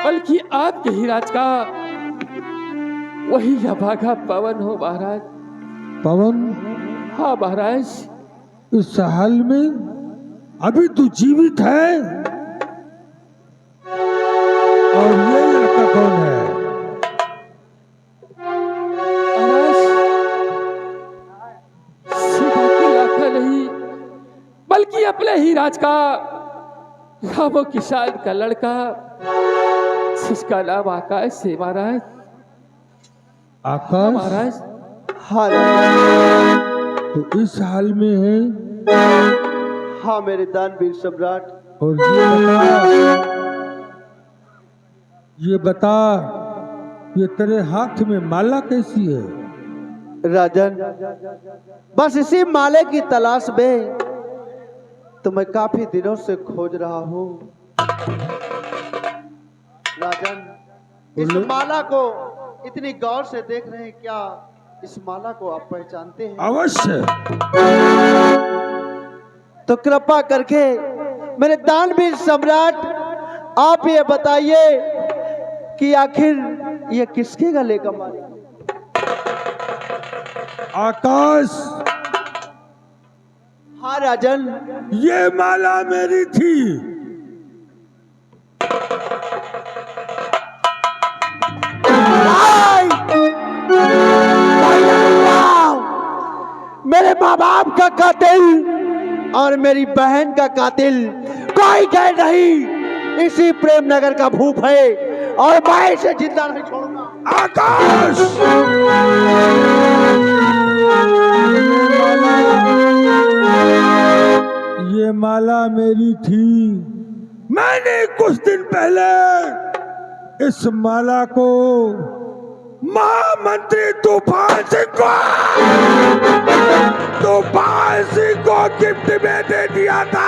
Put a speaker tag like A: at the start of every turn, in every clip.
A: बल्कि आपके ही राज का वही अभागा पवन हो महाराज।
B: पवन?
A: हाँ महाराज।
B: इस हाल में अभी तू जीवित है? और ये लड़का कौन है?
A: महाराज सीधा की आंखा नहीं बल्कि अपने ही राज का रामो किसान का लड़का जिसका नाम आकाश है महाराज।
B: आकाश?
A: महाराज।
C: हाँ
B: तो इस हाल में है?
C: हाँ मेरे दानवीर सम्राट।
B: और ये बता ये तेरे हाथ में माला कैसी है?
C: राजन, बस इसी माले की तलाश में तो मैं काफी दिनों से खोज रहा हूँ। राजन, इस माला को इतनी गौर से देख रहे हैं, क्या इस माला को आप पहचानते हैं?
B: अवश्य।
C: तो कृपा करके मेरे दानवीर सम्राट आप ये बताइए कि आखिर ये किसके गले का माला?
B: आकाश।
C: हाँ राजन।
B: ये माला मेरी थी।
C: मेरे माँ बाप का कातिल और मेरी बहन का कातिल कोई गैर नहीं, इसी प्रेम नगर का भूप है और मैं इसे जिंदा नहीं छोड़ूंगा।
B: आकाश! ये माला मेरी थी। मैंने कुछ दिन पहले इस माला को महामंत्री तूफान सिंह को गिफ्ट में दे दिया था।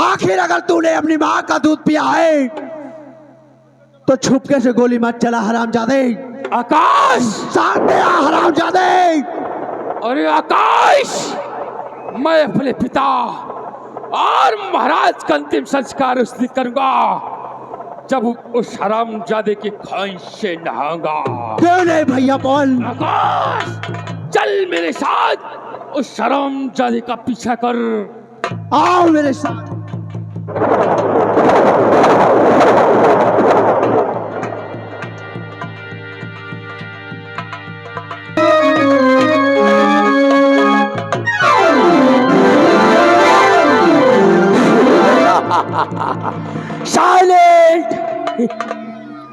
C: आखिर अगर तूने अपनी माँ का दूध पिया है तो छुपके से गोली मत चला हरामजादे।
A: आकाश!
C: सामने आ हरामजादे।
A: अरे आकाश, मैं अपने पिता और महाराज का अंतिम संस्कार उस दिन करूंगा जब उस हरामजादे की ख्वाहिश से नहाऊंगा।
C: क्यों नहीं भैया बोल।
A: आकाश, चल मेरे साथ उस हरामजादे का पीछा कर।
C: आओ मेरे साथ।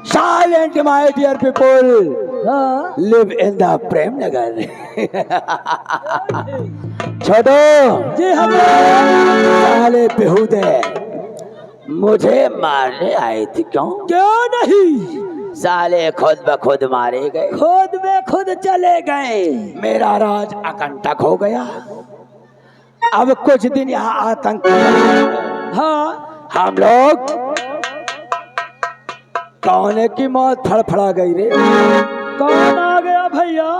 D: Silent, my dear people. Live in the Prem Nagar. छोटो जी, हम साले बेहुदे मुझे मारने आए थे। क्यों नहीं? साले खुद ब खुद मारे गए, खुद में खुद चले गए। मेरा राज अकंटक हो गया। अब कुछ दिन यहाँ आतंक। हाँ, हम लोग कौन की मौत फड़फड़ा गई रे। कौन आ गया भैया?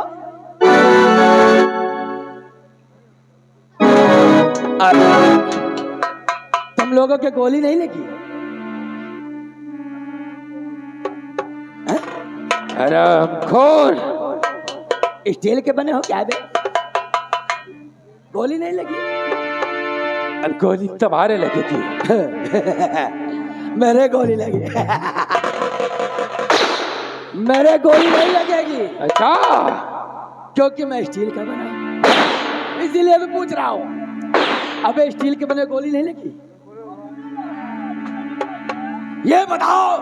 D: तुम लोगों के गोली नहीं लगी?
A: हरामखोर!
D: स्टील के बने हो क्या बे? गोली नहीं लगी?
A: अब गोली तुम्हारे लगेगी।
D: मेरे गोली लगी। मेरे गोली नहीं लगेगी।
A: अच्छा,
D: क्योंकि मैं स्टील का बना हूं, इसीलिए मैं पूछ रहा हूं। अबे स्टील के बने गोली नहीं लगी? ये बताओ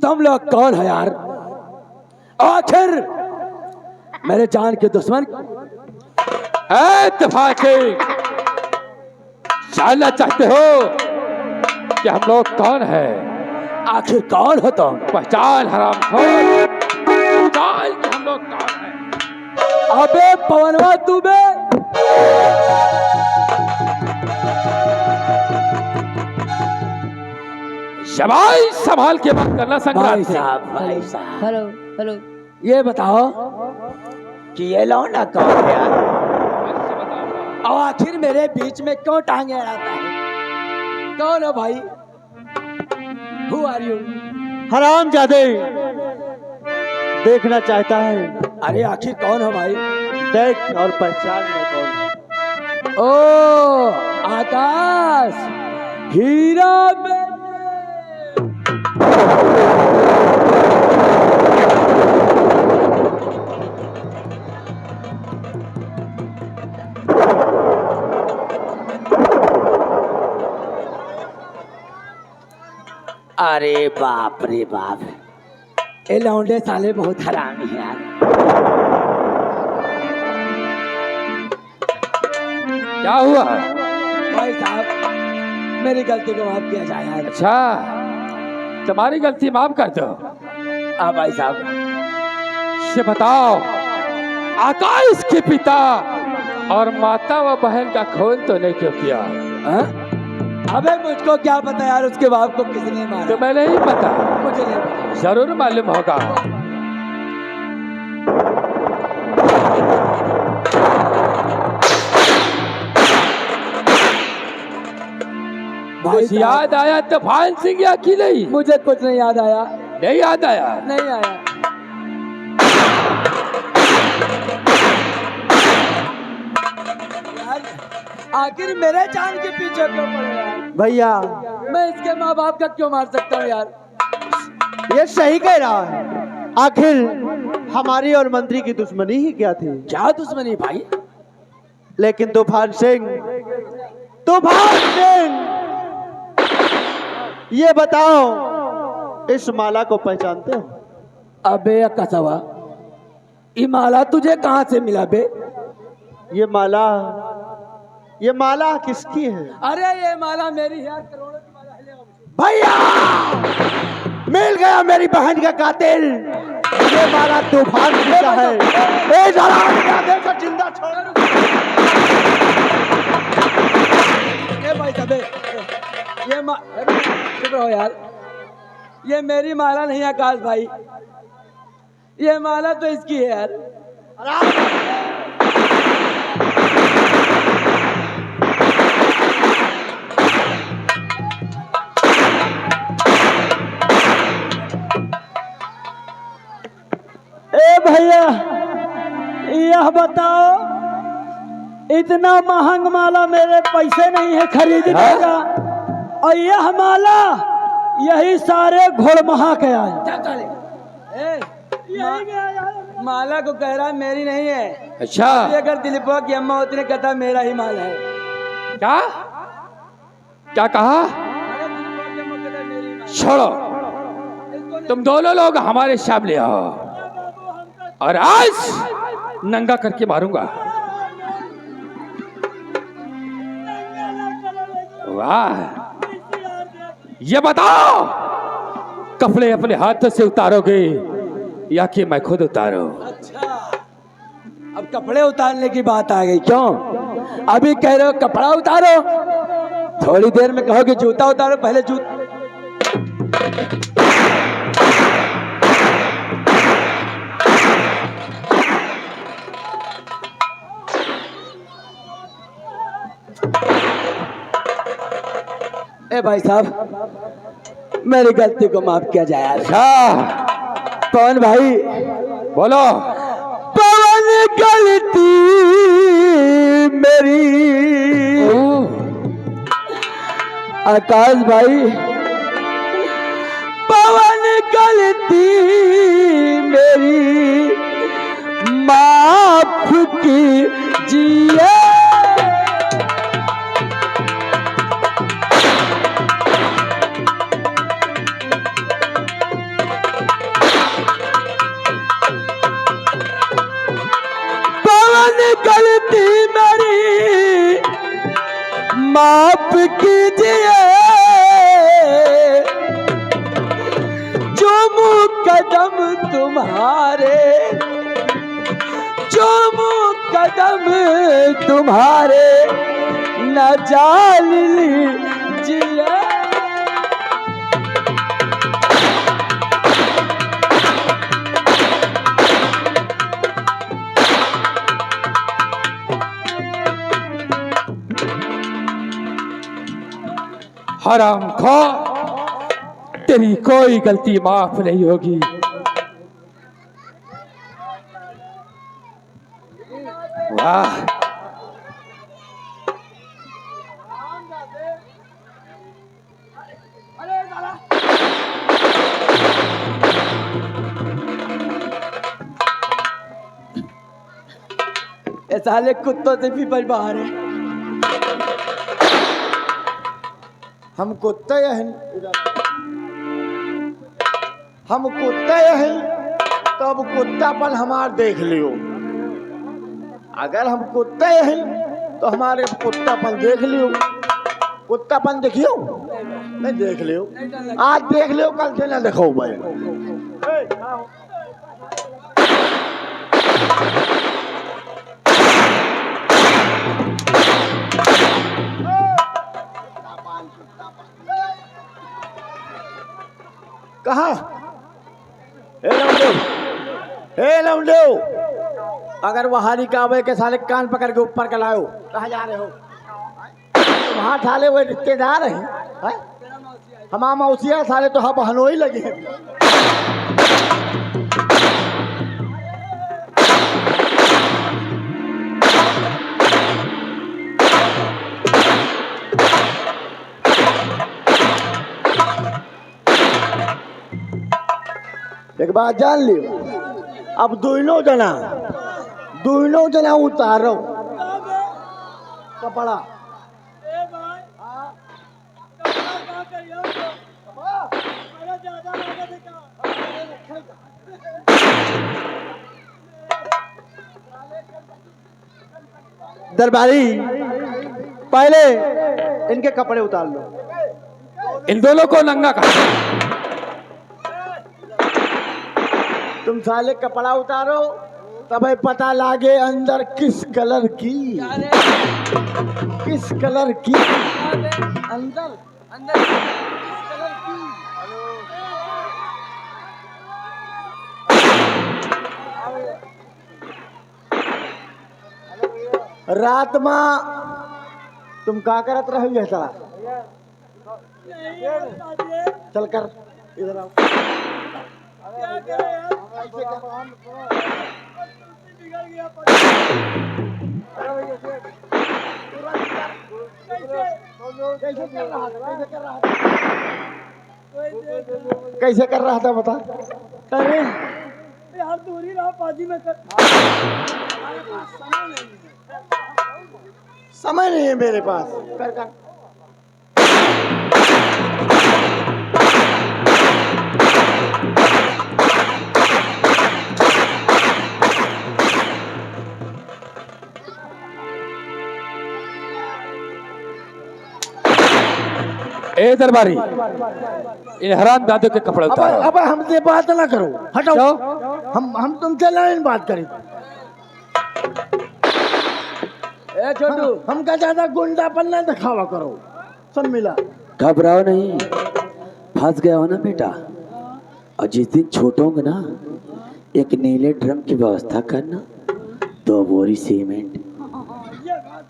D: तुम लोग कौन है यार? आखिर मेरे जान के दुश्मन
A: तफाके जानना चाहते हो कि हम लोग कौन है।
D: आखिर कौन हो तुम?
A: पहचान हरामखोर, पहचान कि हम लोग कौन है।
C: अबे पवनवा तू बे,
A: शबाई संभाल के बात करना संग्राम
D: भाई
A: सिंह।
D: साहब, भाई साहब,
C: हेलो हेलो,
D: ये बताओ कि ये लौंडा कौन है यार? और आखिर मेरे बीच में क्यों टांगे अड़ाता है? कौन है भाई? Who are you?
C: हरामजादे देखना चाहता है,
D: अरे आखिर कौन हो भाई?
C: देख और पहचान में कौन है।
D: ओ आकाश, हीरा बेटे। अरे बाप रे बाप, ये लौंडे साले बहुत हरामी हैं यार।
A: क्या हुआ?
D: भाई साहब, मेरी गलती को माफ किया जाए यार।
A: अच्छा, तुम्हारी गलती माफ कर दो।
D: हाँ भाई साहब,
A: ये बताओ, आकाश के पिता और माता व बहन का खून तो नहीं क्यों किया?
D: हाँ? अबे मुझको क्या पता यार, उसके बाप को किसने मारा?
A: तो मैं नहीं पता,
D: मुझे नहीं पता।
A: जरूर मालूम होगा।
D: भाई
A: कुछ याद आया तूफान सिंह या अकेले ही?
D: मुझे कुछ नहीं याद आया,
A: नहीं याद आया?
D: नहीं आया। यार, आखिर मेरे जान के पीछे क्यों पड़े यार?
C: भैया
D: मैं इसके माँ बाप का क्यों मार सकता हूँ यार?
C: ये सही कह रहा है। आखिर हमारी और मंत्री की दुश्मनी ही क्या थी?
D: क्या दुश्मनी भाई?
C: लेकिन तूफान सिंह, तूफान सिंह, ये बताओ, इस माला को पहचानते हो?
D: अबे कसवा, ये माला तुझे कहाँ से मिला बे?
C: ये माला किसकी है?
D: अरे ये माला मेरी है यार, करोड़ों की माला है। ले आओ मुझे।
C: भैया मिल गया मेरी बहन का कातिल। ये माला तूफान सिंह का है। ए जरा देखो, जिंदा छोड़।
D: ए भाई साहब, ये चुप रहो यार, ये मेरी माला नहीं है आकाश भाई, ये माला तो इसकी है यार।
E: ए भैया, यह बताओ, इतना महंग माला मेरे पैसे नहीं है खरीदने का, और यह माला यही सारे घोड़महा के आए।
D: माला को कह रहा है मेरी नहीं है।
A: अच्छा,
D: अगर दिलीपा की अम्मा होती ने कहता मेरा ही माल है।
A: क्या क्या कहा? छोड़ो, तुम दोनों लोग हमारे सामने आओ और आज नंगा करके मारूंगा। वाह, ये बताओ, कपड़े अपने हाथ से उतारोगे या कि मैं खुद उतारूं?
D: अच्छा, अब कपड़े उतारने की बात आ गई। क्यों अभी कह रहे हो कपड़ा उतारो, थोड़ी देर में कहोगे जूता उतारो। पहले जूता। ए भाई साहब, मेरी गलती को माफ किया जाए यार।
A: अच्छा,
D: पवन भाई,
A: बोलो।
D: पवन गलती मेरी, आकाश भाई, पवन गलती मेरी माफ कीजिए। गलती मेरी माफ कीजिए, कदम तुम्हारे, चूमू कदम तुम्हारे, न जाल लीजिए।
A: हराम खो, तेरी कोई गलती माफ नहीं होगी। वाह,
D: ये साले कुत्तों से भी बच बाहर है।
C: हम कुत्ते हैं, हम कुत्ते हैं, तो अब कुत्तापन हमार देख लियो। अगर हम कुत्ते हैं तो हमारे कुत्तापन देख लियो। कुत्तापन देखियो, नहीं देख लियो। आज देख लियो, कल से ना देखो भाई। कहाँ? हे लौंडेओ, अगर वहारी कावे के साले कान पकड़ के ऊपर लाओ, कहाँ जा रहे हो? वहाँ साले वो रिश्तेदार हैं, है? हमारा मौसिया साले तो हम बहनों ही लगे हैं। एक बात जान लियो, अब दोनों जना उतारो कपड़ा। दरबारी, पहले इनके कपड़े उतार लो।
A: इन दोनों को नंगा कर।
C: तुम साले कपड़ा उतारो, तब पता लागे अंदर किस कलर की, किस कलर की अंदर अंदर किस कलर की। रात में तुम का करत रहो? चला चल कर इधर आओ। कैसे कर रहा था बता?
E: अरे यार दूरी रहा पाजी में कर।
C: समय नहीं है मेरे पास। कर कर।
A: ए दरबारी, इन हराम दादों के कपड़े उतारो।
C: अब हमसे बात ना करो, हटाओ। हम तुमसे लाइन बात करें।
D: ए छोटू,
C: हमका ज्यादा गुंडापन ना दिखावा करो। सब मिला।
D: घबराओ नहीं, फंस गया हो ना बेटा। और जिस दिन छोटोगे ना, एक नीले ड्रम की व्यवस्था करना, 2 बोरी सीमेंट,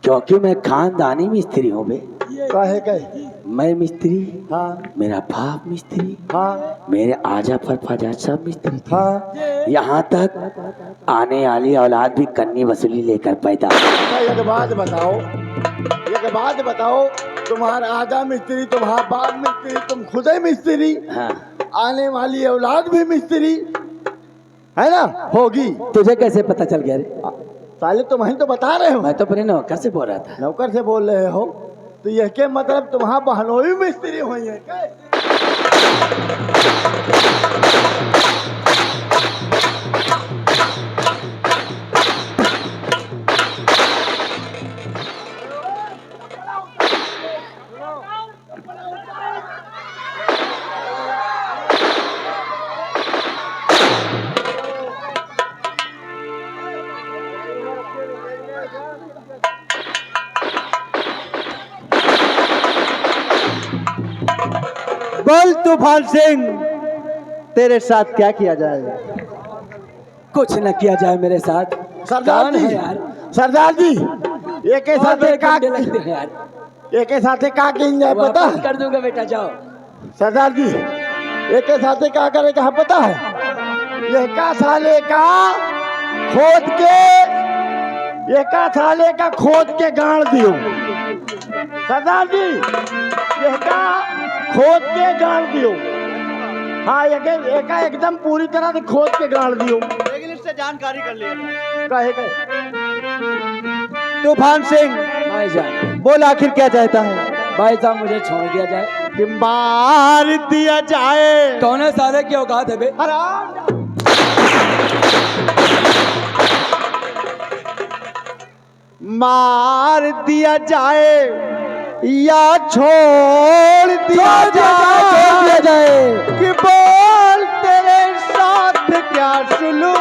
D: क्योंकि मैं खानदानी मिस्त्री हूँ बे।
C: कहे
D: मैं मिस्त्री,
C: हाँ
D: मेरा बाप मिस्त्री,
C: हाँ
D: मेरे आजा पर फजा सब मिस्त्री थे।
C: हाँ।
D: यहाँ तक आने वाली औलाद भी कन्नी वसूली लेकर पैदा।
C: एक बात बताओ, एक बात बताओ, तुम्हारा आजा मिस्त्री, तुम्हारा बाप मिस्त्री, तुम खुद ही मिस्त्री,
D: हाँ।
C: आने वाली औलाद भी मिस्त्री है ना, होगी।
D: तुझे कैसे पता चल गया रे?
C: साले तुम ही तो बता रहे हो।
D: मैं तो अपने नौकर से बोल रहा था।
C: नौकर से बोल रहे हो तो यह के मतलब तुम्हारा बहनोई मिस्त्री हुई है क्या?
E: बोल तूफान सिंह, तेरे साथ क्या किया जाए?
D: कुछ न किया जाए मेरे साथ।
C: सरदार
D: कौन
C: जी,
D: है यार?
C: सरदार जी, एक के
D: और
C: साथ
D: मेरे
C: का
D: गुंडे लगते हैं यार।
C: एक के साथ का किन जाए पता
D: वापस
C: है?
D: कर दूंगा बेटा, जाओ।
C: सरदार जी, एक के साथ क्या करेगा है पता है? ये का साले का खोद के, ये का साले का खोद के गाड़ दियो। सरदार जी, ये का खोद के गाड़ दियो। हाँ, एक एकदम पूरी तरह से खोद के गाड़ दियो।
E: लेकिन इससे जानकारी कर लिया।
C: कहे कहे
E: तूफान सिंह,
D: भाईजान,
E: बोल आखिर क्या चाहता है?
D: भाई साहब मुझे छोड़ दिया जाए।
E: कि मार दिया जाए।
D: कौन है साले की औकात है बे?
E: मार दिया जाए या छोड़ दिया जाए कि बोल तेरे साथ क्या सुलूक।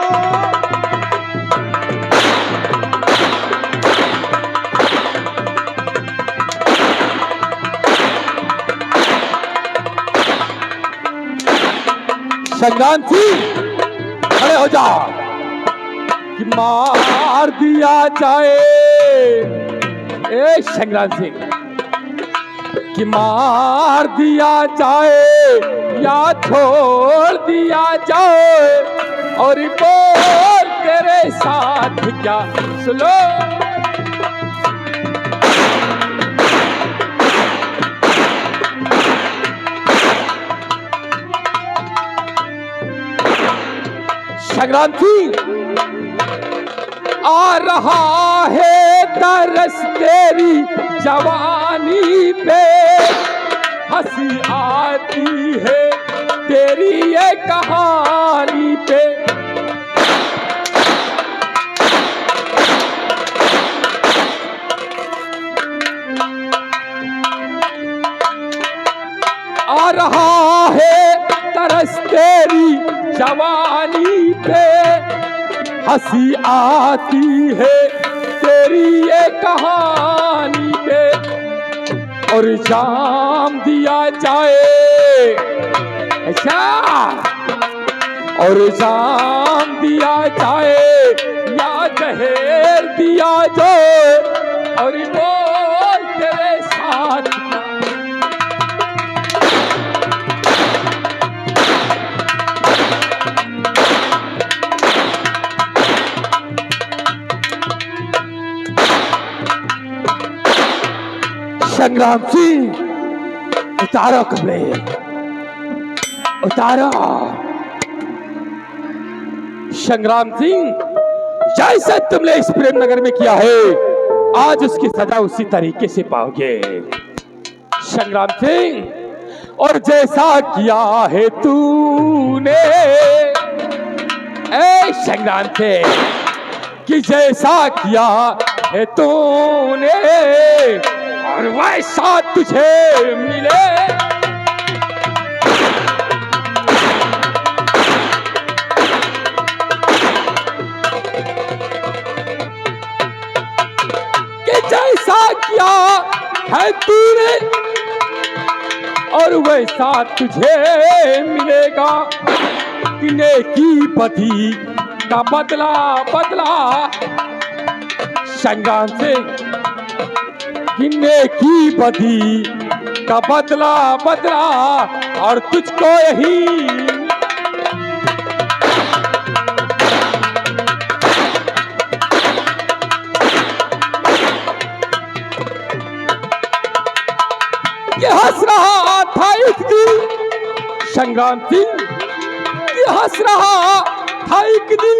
A: संग्राम सिंह खड़े हो जा कि मार दिया जाए। ए संग्राम सिंह, कि मार दिया जाए या छोड़ दिया जाए, और बोल तेरे साथ क्या सुलो। संग्राम सिंह, आ रहा है तरस तेरी जवानी पे, हंसी आती है तेरी ये कहानी पे। आ रहा है तरस तेरी जवानी पे, हंसी आती है तेरी ये कहानी पे, और जाम दिया जाए। अच्छा, और जाम दिया जाए या जहर दिया जाए, और बोल तेरे साथ। संग्राम सिंह, उतारो कपड़े, उतारो। संग्राम सिंह, जैसे तुमने इस प्रेम नगर में किया है, आज उसकी सजा उसी तरीके से पाओगे। संग्राम सिंह, और जैसा किया है तूने, ए संग्राम सिंह, कि जैसा किया है तूने, और वैसा तुझे मिले। कि जैसा किया है तूने, और वैसा तुझे मिलेगा। कि नेकी बदी का बदला बदला। संग्राम सिंह, कि नेकी बदी का बदला बदला, और तुझको यही। ये हंस रहा था एक दिन संग्राम सिंह, ये हंस रहा था एक दिन,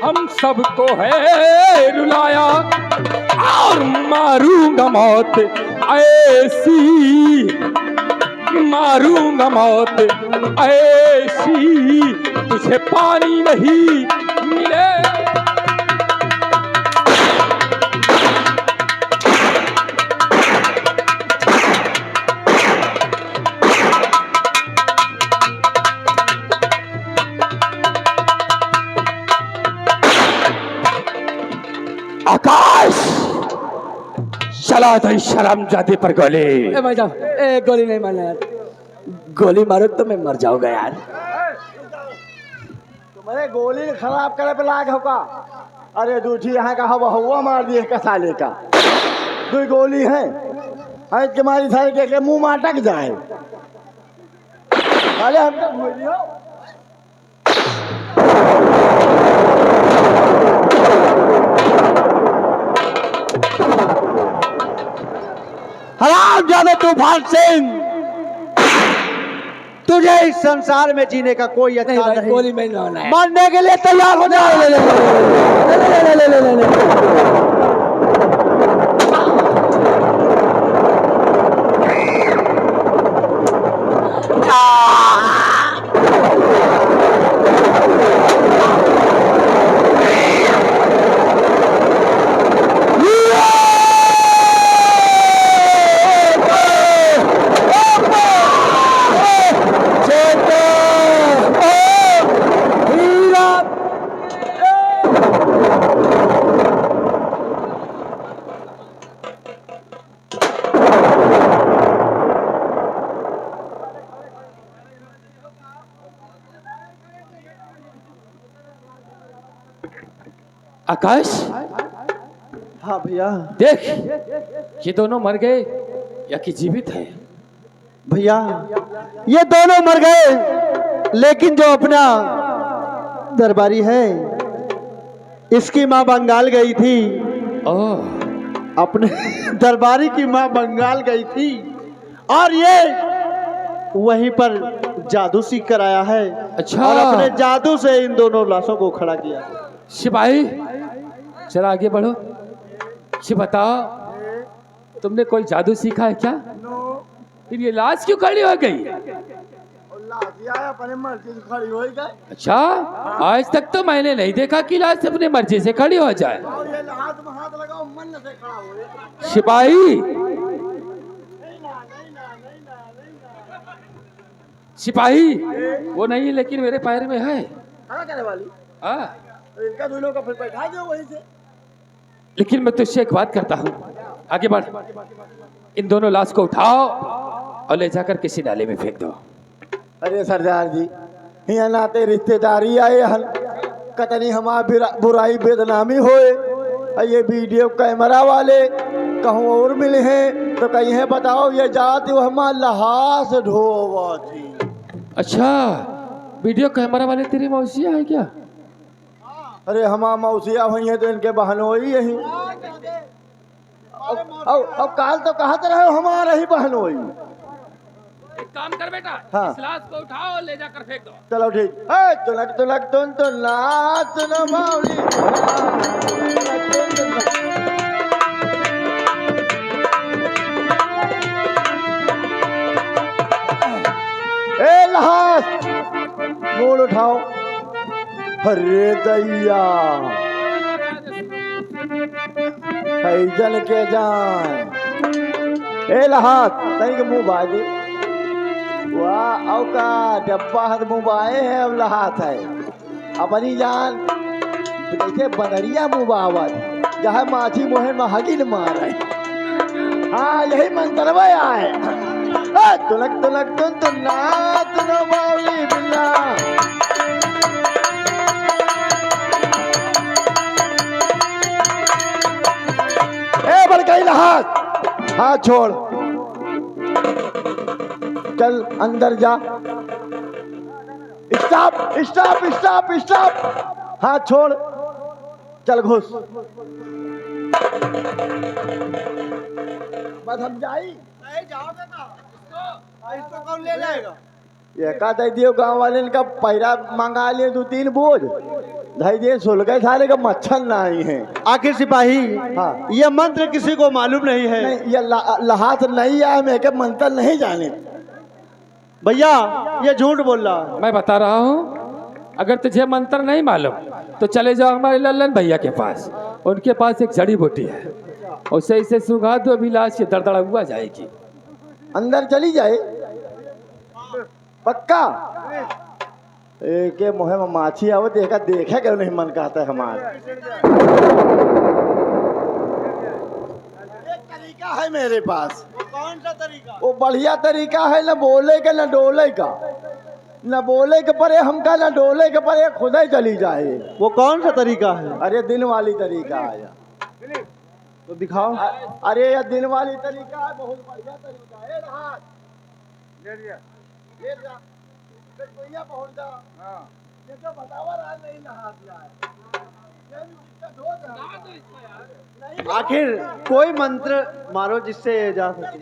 A: हम सबको है रुलाया। और मारूंगा मौत ऐसी, मारूंगा मौत ऐसी, तुझे पानी नहीं मिले। आकाश, चला तो शर्म जाते पर गोली।
D: ए भाई साहब, ए गोली नहीं मारना यार, गोली मारो तो मैं मर जाऊंगा यार।
C: तुम्हारे गोली खराब करे पे लाग होगा। अरे दूठी यहाँ का हवा हुआ मार दिए का साले का। दो गोली है के मारी साले के मुंह में अटक जाए। साले हम तो भूल लियो।
F: हराम जादे तूफान सिंह, तुझे इस संसार में जीने का कोई अधिकार नहीं।
D: गोली में ना होना है।
F: मरने के लिए तैयार हो जाओ।
A: आकाश,
F: हाँ भैया।
A: देख ये दोनों मर गए या कि जीवित हैं।
F: भैया ये दोनों मर गए, लेकिन जो अपना दरबारी है, इसकी माँ बंगाल गई थी।
A: ओह,
F: अपने दरबारी की माँ बंगाल गई थी और ये वहीं पर जादू सीख कर आया है।
A: अच्छा।
F: और अपने जादू से इन दोनों लाशों को खड़ा किया।
A: सिपाही जरा आगे बढ़ो। ये बताओ, तुमने कोई जादू सीखा है क्या? फिर ये लाश क्यों खड़ी हो गई?
C: अपने मर्जी से खड़ी हो गई।
A: अच्छा, आज तक तो मैंने नहीं देखा कि लाश अपनी मर्जी से खड़ी हो जाए।
C: और ये हाथ में हाथ लगाओ, मन से खड़ा हो।
A: सिपाही, सिपाही वो नहीं, लेकिन मेरे पैर में है।
C: खड़ा करे वाली।
A: हाँ,
C: इनका दोनों का फिर बैठा दो वहीं से।
A: लेकिन मैं तुझसे एक बात करता हूँ, आगे बढ़। इन दोनों लाश को उठाओ और ले जाकर किसी नाले में फेंक दो।
C: अरे सरदार जी, यहाँ नाते रिश्तेदारी आए हन, कतनी हमारी बुराई बेदनामी होए। ये वीडियो कैमरा वाले कहूँ और मिले हैं तो कहीं है बताओ, ये जाति वो हमारा लहास ढोवा थी। अच्छा,
A: वीडियो कैमरा वाले तेरी मौसिया है क्या?
C: अरे हमारा मौसिया हुई है तो इनके बहनोई यही। अब काल तो कहते रहे हमारा ही बहनोई।
A: एक काम कर बेटा,
C: हाँ।
A: इस लाश को उठाओ और ले जाकर फेंक दो।
C: चलो ठीक। तुलक तुलक तुन तुन नाच न मावली। ए लहास, मूल उठाओ। अरे दैया, फैजल के जान। ए लहास, तई के मुंह बाजे। वाह, औ का डब्बा हाथ मुंह बाए है, अब लहास है। अपनी जान जैसे बनरिया मुंह बावत, जहाँ माछी मोहे महगिन मारे। हाँ, यही मंत्रवा आए। तुलक तुलक तुन तुन नाच न मावली बिल्ला। ए बड़काई लहास, हाथ छोड़। चल अंदर जा। स्टॉप स्टॉप स्टॉप स्टॉप, हाथ छोड़। चल घुस। बस हम जाई। नहीं जाओगे ना, इसको कौन ले जाएगा? ये का दे दियो, गांव वाले का पैरा मंगा लिए 2-3 बोझ। ढाई दिए सुलगे साले का मच्छर नहीं है।
F: आखिर सिपाही,
C: हाँ।
F: ये मंत्र किसी को मालूम नहीं है।
C: नहीं, ये लहास नहीं आया, मैं के मंत्र नहीं जाने।
F: भैया ये झूठ बोल रहा है।
A: मैं बता रहा हूँ, अगर तुझे मंत्र नहीं मालूम तो चले जाओ हमारे लल्लन भैया के पास। उनके पास एक जड़ी बूटी है, उसे इसे सुखा दो, अभी लाश ये दरदड़ा हुआ जाएगी।
C: अंदर चली जाए पक्का। एक मोहे में माछी आवत देखा देखे क्यों नहीं मन कहता है हमारा। एक तरीका है मेरे पास।
F: कौन सा तरीका?
C: वो बढ़िया तरीका है न बोले का न डोले का, न बोले के परे हमका न डोले के परे खुद ही चली जाए।
F: वो कौन सा तरीका है?
C: अरे दिन वाली तरीका आया।
F: तो दिखाओ।
C: अरे यह दिन वाली तरीका है, बहुत बढ़िया तरीका है। ले लिया ले जा फिर कोइया पहुंच जा। हाँ ये तो बतावा रहा नहीं नहा दिया है, ये भी दिक्कत हो जाए।
F: आखिर कोई मंत्र मारो जिससे ये जा सके।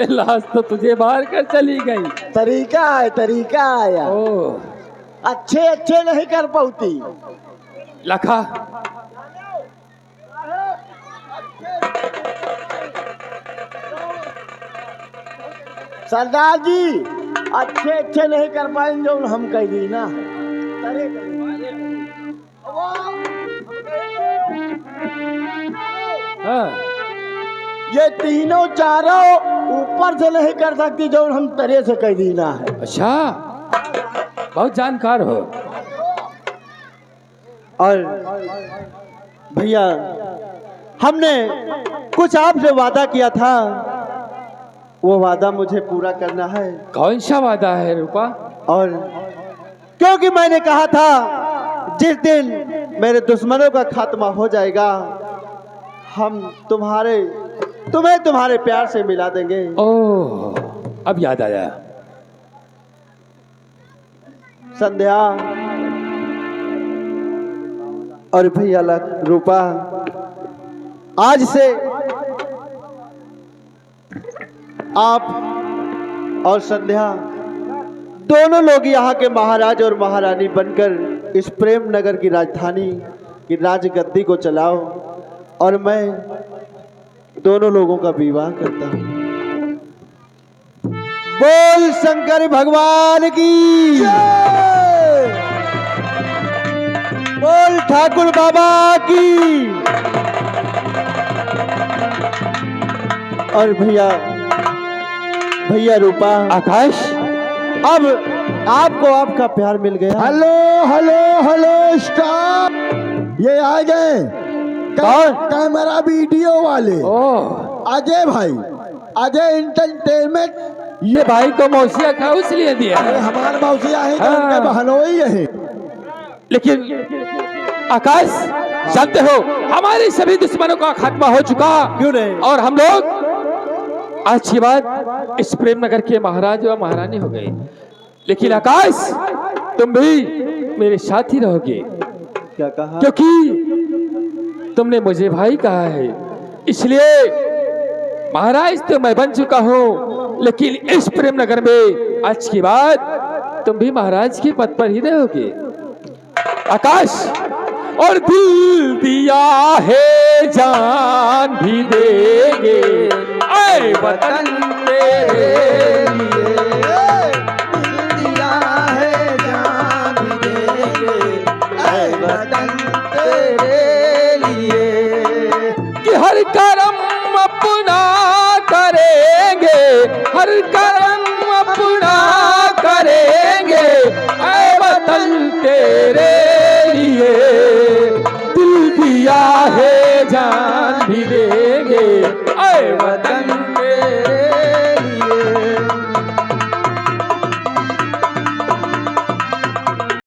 A: लाश तो तुझे मार कर चली गई।
C: तरीका है, तरीका आया।
A: ओ
C: अच्छे अच्छे नहीं कर पाती।
A: लखा
C: सरदार जी अच्छे अच्छे नहीं कर पाएंगे जो हम कह दी ना।
A: हाँ
C: ये तीनों चारों ऊपर से नहीं कर सकती जो हम तरह से कह दी ना है।
A: अच्छा बहुत जानकार हो।
F: और भैया हमने कुछ आपसे वादा किया था, वो वादा मुझे पूरा करना है।
A: कौन सा वादा है रूपा?
F: और क्योंकि मैंने कहा था जिस दिन मेरे दुश्मनों का खात्मा हो जाएगा हम तुम्हें तुम्हारे प्यार से मिला देंगे।
A: ओह अब याद आया।
F: संध्या और भैया रूपा, आज से आप और संध्या दोनों लोग यहाँ के महाराज और महारानी बनकर इस प्रेम नगर की राजधानी की राजगद्दी को चलाओ और मैं दोनों लोगों का विवाह करता हूँ। बोल शंकर भगवान की, बोल ठाकुर बाबा की। और भैया रूपा,
A: आकाश
F: अब आपको आपका प्यार मिल गया।
B: Hello hello hello stop. ये आ गए कैमरा वीडियो वाले।
A: ओह
B: अजय भाई, अजय इंटरटेनमेंट।
A: ये भाई को मौसिया का इसलिए दिया है।
B: हमारे मौसिया है,
A: हाँ।
B: उनके बहनोई है।
A: लेकिन आकाश जानते हो हमारे सभी दुश्मनों का खात्मा हो चुका।
F: क्यों नहीं?
A: और हम लोग आज के बाद इस प्रेम नगर के महाराज और महारानी हो गए। लेकिन आकाश तुम भी मेरे साथ ही रहोगे,
F: क्या कहा?
A: क्योंकि तुमने मुझे भाई कहा है, इसलिए महाराज तो मैं बन चुका हूँ। लेकिन इस प्रेम नगर में आज के बाद तुम भी महाराज के पद पर ही रहोगे आकाश। और दिल दिया है जान भी देंगे ऐ वतन तेरे लिए।
C: दिल दिया है जान भी देंगे ऐ वतन तेरे लिए।
A: कि हर करम अपना